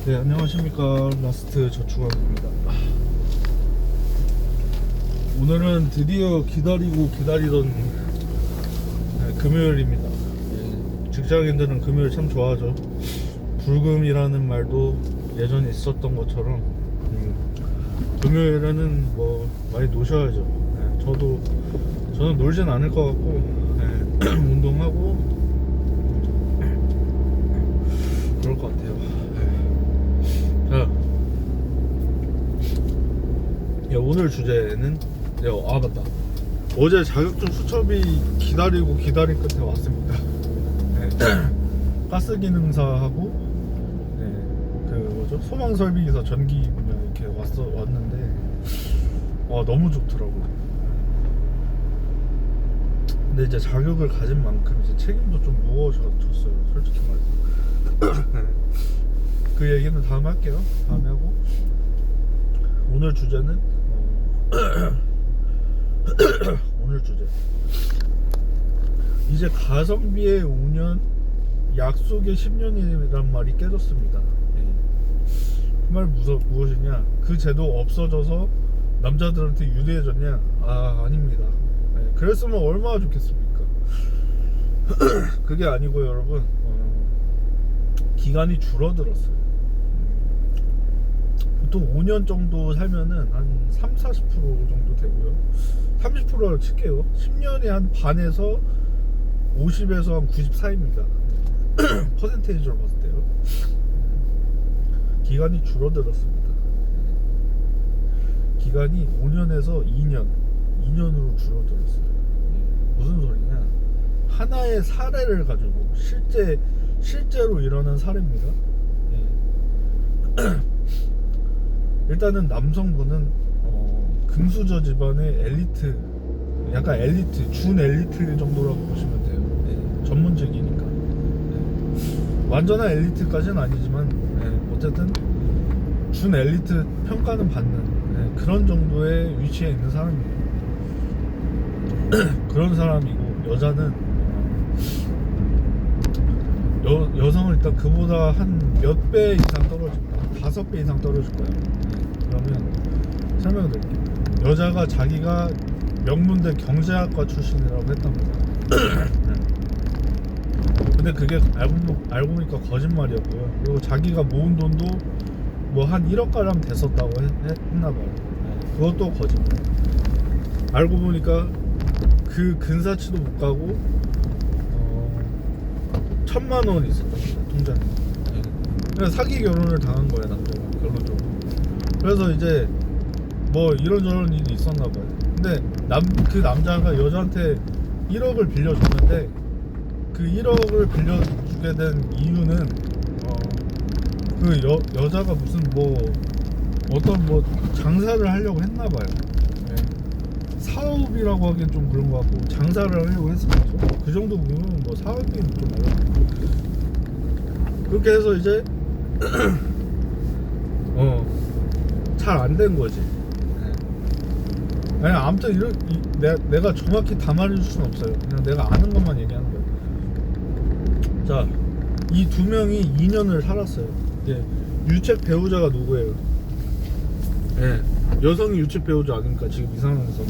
네, 안녕하십니까. 라스트 저축왕입니다. 오늘은 드디어 기다리고 기다리던 금요일입니다. 직장인들은 금요일 참 좋아하죠. 불금이라는 말도 예전에 있었던 것처럼 금요일에는 뭐 많이 노셔야죠. 저는 놀진 않을 것 같고 운동하고 그럴 것 같아요. 자, 오늘 주제는 맞다. 어제 자격증 수첩이 기다리고 기다린 끝에 왔습니다. 가스 기능사하고 소방 설비기사 전기 분야 이렇게 왔는데 너무 좋더라고요. 근데 이제 자격을 가진 만큼 이제 책임도 좀 무거워졌어요, 솔직히 말해서. 그 얘기는 다음에 할게요. 다음에 하고, 오늘 주제는 오늘 주제, 이제 가성비의 5년, 약속의 10년이란 말이 깨졌습니다. 그 말 무엇이냐? 그 제도 없어져서 남자들한테 유리해졌냐? 아닙니다. 그랬으면 얼마나 좋겠습니까? 그게 아니고요, 여러분. 기간이 줄어들었어요. 보통 5년 정도 살면은 한 30-40% 정도 되고요. 30%를 칠게요. 10년에 한 반에서 50에서 한 90 사이입니다. 퍼센테이지로 봤을 때요. 기간이 줄어들었습니다. 기간이 5년에서 2년으로 줄어들었어요. 무슨 소리냐? 하나의 사례를 가지고 실제로 일어난 사례입니다. 일단은 남성분은 금수저 집안의 엘리트, 약간 엘리트, 준 엘리트 정도라고 보시면 돼요. 전문직이니까. 완전한 엘리트까지는 아니지만 어쨌든 준 엘리트 평가는 받는 그런 정도의 위치에 있는 사람이에요. 그런 사람이고, 여자는 여성은 일단 그보다 한 몇 배 이상 떨어집니다. 5배 이상 떨어질 거예요. 그러면 설명드릴게요. 여자가 자기가 명문대 경제학과 출신이라고 했답니다. 근데 그게 알고 보니까 거짓말이었고요. 그리고 자기가 모은 돈도 뭐 한 1억가량 됐었다고 했나봐요. 그것도 거짓말. 알고 보니까 그 근사치도 못 가고 1,000만 원이 있었답니다, 통장에. 그래서 사기 결혼을 당한 거예요, 남자가, 결론적으로. 그래서 이제 뭐 이런저런 일이 있었나봐요. 근데 그 남자가 여자한테 1억을 빌려줬는데, 그 1억을 빌려주게 된 이유는 그 여자가 무슨 어떤 장사를 하려고 했나봐요. 사업이라고 하기엔 좀 그런 것 같고, 장사를 하려고 했었죠. 그 정도 보면 뭐 사업이 좀 어려워. 그렇게 해서 이제 잘 안 된 거지. 아니, 아무튼 내가 정확히 다 말해줄 수는 없어요. 그냥 내가 아는 것만 얘기하는 거예요. 자, 이 두 명이 2년을 살았어요. 유책 배우자가 누구예요? 여성이 유책 배우자 아닙니까, 지금 이 상황에서.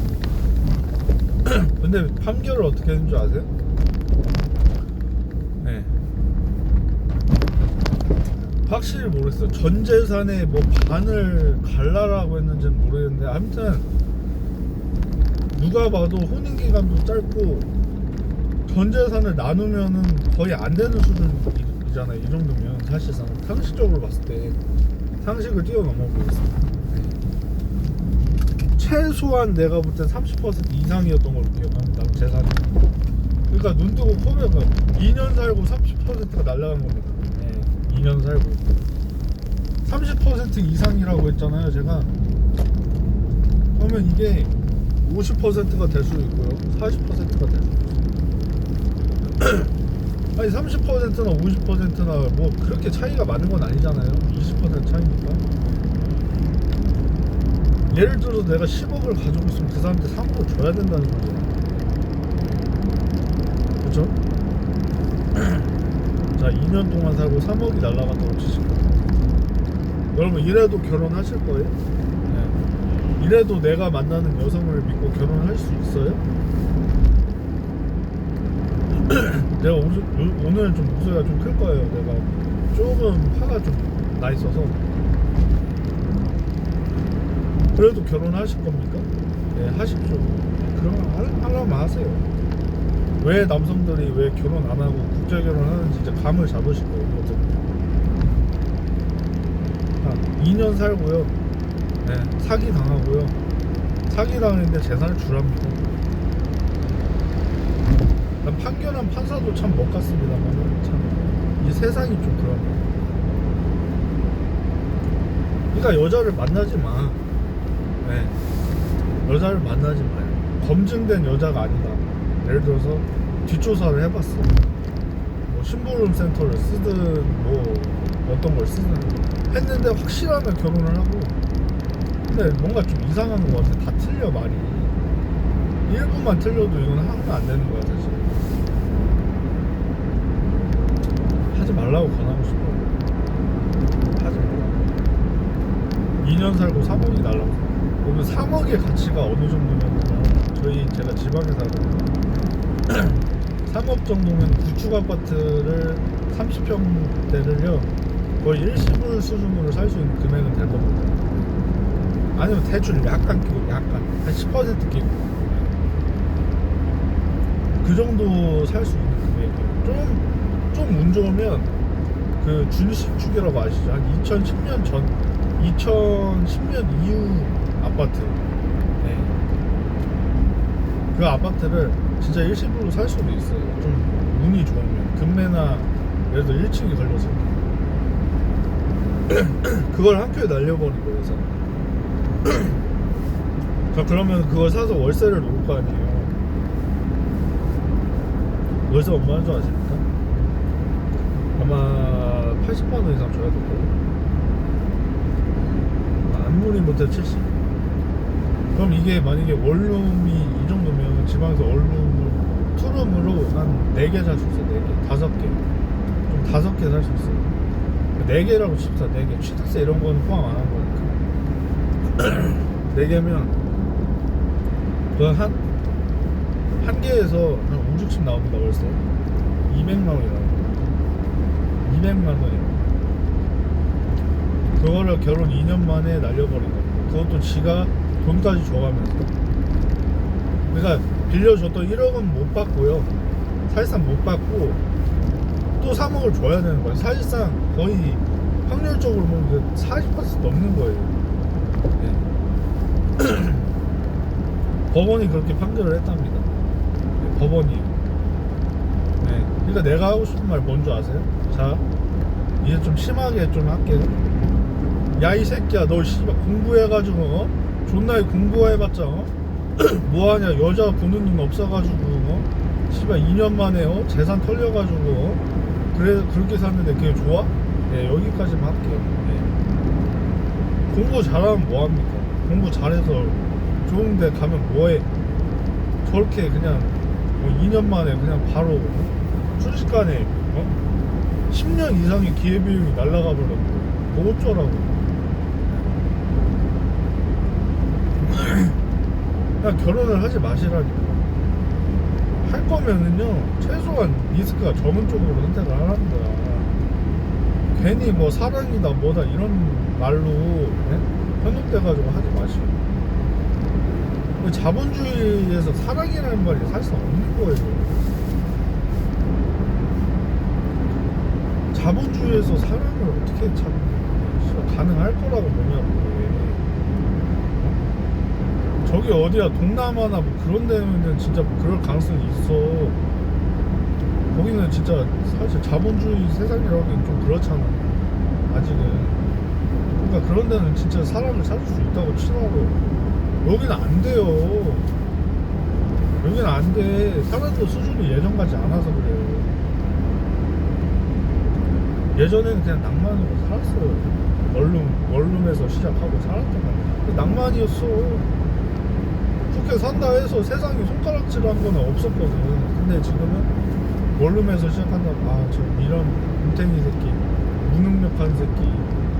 근데 판결을 어떻게 했는 줄 아세요? 확실히 모르겠어요. 전 재산의 반을 갈라라고 했는지는 모르겠는데, 아무튼 누가 봐도 혼인기간도 짧고 전 재산을 나누면은 거의 안 되는 수준이잖아요. 이 정도면 사실상 상식적으로 봤을 때 상식을 뛰어넘어 보겠습니다. 최소한 내가 볼 땐 30% 이상이었던 걸로 기억합니다, 재산이. 그러니까 눈 뜨고 보면 2년 살고 30%가 날라간 겁니다. 2년 살고 30% 이상이라고 했잖아요, 제가. 그러면 이게 50%가 될 수도 있고요, 40%가 될 수도 있어요. 아니, 30%나 50%나 뭐 그렇게 차이가 많은 건 아니잖아요. 20% 차이니까. 예를 들어서 내가 10억을 가지고 있으면 그 사람한테 3억을 줘야 된다는 거잖아요. 그쵸? 자, 2년 동안 살고 3억이 날라갔다고 치시고, 여러분 이래도 결혼하실 거예요? 네. 이래도 내가 만나는 여성을 믿고 결혼할 수 있어요? 내가 오늘 좀 목소리가 좀 클 거예요. 내가 조금 화가 좀 나 있어서. 그래도 결혼하실 겁니까? 네, 하십시오. 그럼 하려면 하세요. 왜 남성들이 왜 결혼 안 하고 국제 결혼하는지 이제 감을 잡으실 거예요. 2년 살고요. 네, 사기 당하고요. 사기 당했는데 재산을 주랍니다. 난 판결한 판사도 참 못 갔습니다만 참 이 세상이 좀 그런. 그러니까 여자를 만나지 마. 네. 여자를 만나지 마요. 검증된 여자가 아니다. 예를 들어서 뒷조사를 해봤어. 뭐 심부름 센터를 쓰든 뭐 어떤 걸 쓰든 했는데 확실하면 결혼을 하고. 근데 뭔가 좀 이상한 것 같아. 다 틀려 말이. 1분만 틀려도 이건 하면 안 되는 거야 사실. 하지 말라고 권하고 싶어. 하지 말라고. 2년 살고 3억이 날라고. 그러면 3억의 가치가 어느 정도면 제가 지방에 살거든요. 3억 정도면 구축 아파트를 30평대를요 거의 일시불 수준으로 살 수 있는 금액은 될 겁니다. 아니면 대출 약간 끼고 한 10% 끼고 그 정도 살 수 있는 금액이에요. 좀 운 좋으면 그 준식축이라고 아시죠? 한 2010년 전 2010년 이후 아파트. 네. 그 아파트를 진짜 일시불로 살 수도 있어요. 좀 운이 좋으면 금매나 예를 들어 1층이 걸려서 그걸 한 큐에 날려버리고 해서 자 그러면 그걸 사서 월세를 놓을 거 아니에요. 월세 얼마인 줄 아십니까? 아마 80만원 이상 줘야 될 거예요. 아무리 못해 70. 그럼 이게 만약에 원룸이 이 정도면 지방에서 원룸을 투룸으로 한 4개 살 수 있어요. 4개, 5개. 좀 5개 살 수 있어요. 4개라고 칩시다. 4개. 취득세 이런 거는 포함 안 한 거니까. 4개면 그 한 개에서 한 5, 60 나옵니다. 월세 200만 원이 나옵니다. 200만 원이요. 그거를 결혼 2년 만에 날려버린 겁니다. 그것도 지가 돈까지 줘가면서. 그러니까 빌려줬던 1억은 못 받고요. 사실상 못 받고 또 3억을 줘야 되는 거예요. 사실상 거의 확률적으로 보면 40% 넘는 거예요. 네. 법원이 그렇게 판결을 했답니다. 네, 법원이. 네. 그러니까 내가 하고 싶은 말 뭔지 아세요? 자, 이제 좀 심하게 좀 할게요. 야 이 새끼야, 너 씨발 공부해가지고 존나게 공부해봤자 뭐하냐. 여자 보는 눈 없어가지고 씨발 2년 만에 재산 털려가지고 그래 그렇게 샀는데 그게 좋아? 네, 여기까지만 할게요. 네. 공부 잘하면 뭐합니까? 공부 잘해서 좋은데 가면 뭐해? 저렇게 그냥 2년 만에 그냥 바로 순식간에 10년 이상의 기회비용이 날라가 버렸고 뭐 어쩌라고. 그냥 결혼을 하지 마시라니까. 할 거면은요 최소한 리스크가 적은 쪽으로 선택을 하라는 거야. 괜히 뭐 사랑이다 뭐다 이런 말로 현혹돼가지고 하지 마시고. 자본주의에서 사랑이라는 말이 사실상 없는 거예요. 자본주의에서 사랑을 어떻게 참 가능할 거라고 보냐고. 저기 어디야 동남아나 뭐 그런 데는 진짜 그럴 가능성이 있어. 거기는 진짜 사실 자본주의 세상이라기엔 좀 그렇잖아 아직은. 그러니까 그런 데는 진짜 사랑을 찾을 수 있다고 치더라고. 여기는 안 돼요. 여기는 안 돼. 사람도 수준이 예전 같지 않아서 그래요. 예전에는 그냥 낭만으로 살았어요. 원룸에서 시작하고 살았던 거야. 낭만이었어. 그렇게 산다 해서 세상에 손가락질한 거는 없었거든. 근데 지금은 원룸에서 시작한다고 저 이런 뭉탱이 새끼, 무능력한 새끼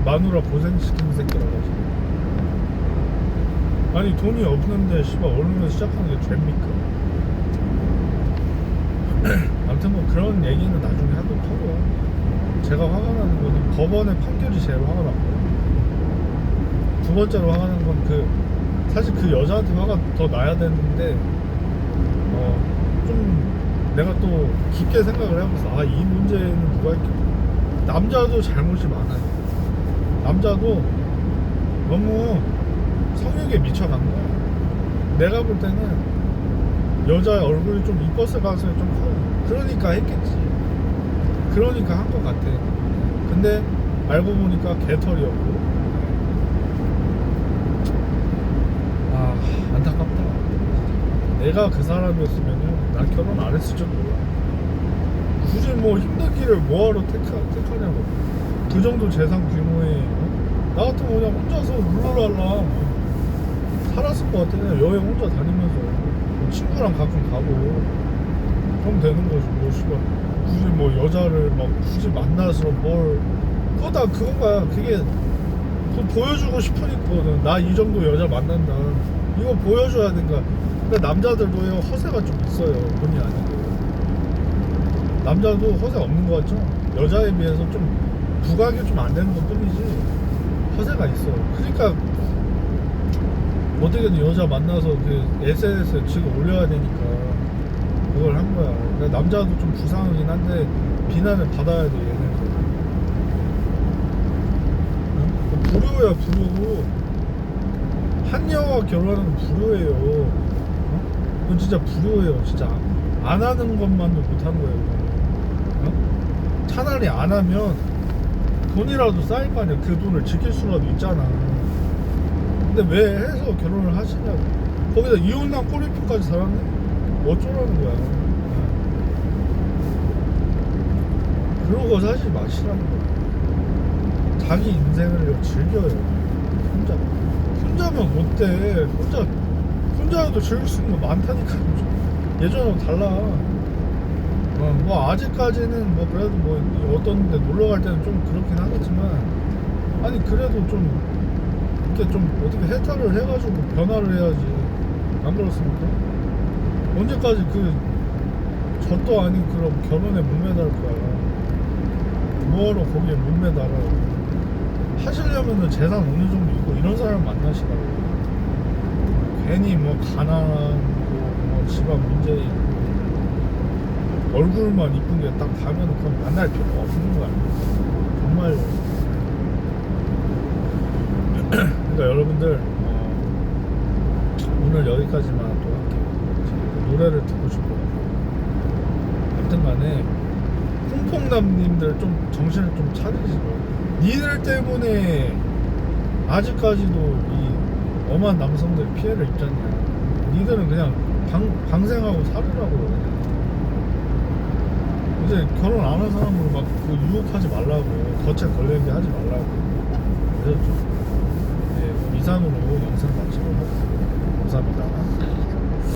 마누라 고생시키는 새끼라고 하지. 아니 돈이 없는데 씨발 얼마나 시작하는 게 죄입니까? 아무튼 뭐 그런 얘기는 나중에 하도록 하고요. 제가 화가 나는 거는 법원의 판결이 제일 화가 났고요. 두 번째로 화가 난 건 사실 그 여자한테 화가 더 나야 되는데 좀 내가 또 깊게 생각을 해봤어. 이 문제는 누가 이렇게 남자도 잘못이 많아요. 남자도 너무 성욕에 미쳐간 거야. 내가 볼 때는 여자의 얼굴이 좀 이뻤을 가능성이 좀 커요. 그러니까 했겠지. 그러니까 한 것 같아. 근데 알고 보니까 개털이었고. 안타깝다. 내가 그 사람이었으면요, 난 결혼 안 했을지도 몰라. 굳이 뭐 힘든 길을 뭐하러 택하냐고. 그 정도 재산 규모의 나 같으면 그냥 혼자서 룰루랄라 살았을 것 같아. 그냥 여행 혼자 다니면서 뭐 친구랑 가끔 가고 그럼 되는 거지. 뭐 씨발 굳이 뭐 여자를 막 굳이 만나서 뭘 그거 다 그건 거야. 그게 보여주고 싶으니까 나 이 정도 여자 만난다 이거 보여줘야 되니까. 근데 남자들도요 허세가 좀 있어요. 본의 아니고 남자도 허세 없는 거 같죠? 여자에 비해서 좀 부각이 좀 안 되는 것 뿐이지 허세가 있어. 그러니까 어떻게든 여자 만나서 그 SNS에 지금 올려야 되니까 그걸 한 거야. 그러니까 남자도 좀 불쌍하긴 한데 비난을 받아야 돼. 얘네들 불효야 불효. 한여와 결혼하는 건 불효예요. 그건 진짜 불효예요. 진짜 안 하는 것만도 못 하는 거예요. 차라리 안 하면 돈이라도 쌓일 거 아니야. 그 돈을 지킬 수라도 있잖아. 근데 왜 해서 결혼을 하시냐고. 거기다 이혼난 꼬리표까지 살았네. 어쩌라는 거야. 그러고 사실 마시라는 거야. 자기 인생을 즐겨요. 혼자면 못돼. 혼자라도 즐길 수 있는 거 많다니까. 예전하고 달라. 뭐 아직까지는 뭐 그래도 뭐 어떤 데 놀러 갈 때는 좀 그렇긴 하겠지만, 아니 그래도 좀 이렇게 좀 어떻게 해탈을 해가지고 변화를 해야지. 안 그렇습니까? 언제까지 젖도 아닌 그런 결혼에 목매달 거야. 뭐하러 거기에 목매달아. 하시려면은 재산 어느 정도 있고 이런 사람 만나시라고. 괜히 뭐 가난한 뭐 집안 문제 있고 얼굴만 이쁜 게 딱 가면 그건 만날 필요가 없는 거야. 정말로. 그러니까 여러분들 오늘 여기까지만 또 할게요. 노래를 듣고 싶어요. 아무튼 간에 퐁퐁남님들 좀 정신을 좀 차리시고, 니들 때문에 아직까지도 이 엄한 남성들 피해를 입잖냐. 니들은 그냥 방생하고 살으라고. 그냥 이제 결혼 안 한 사람으로 막 유혹하지 말라고, 덫에 걸리게 하지 말라고. 그래서 좀 미산으로 영상 마치도록 하겠습니다. 감사합니다.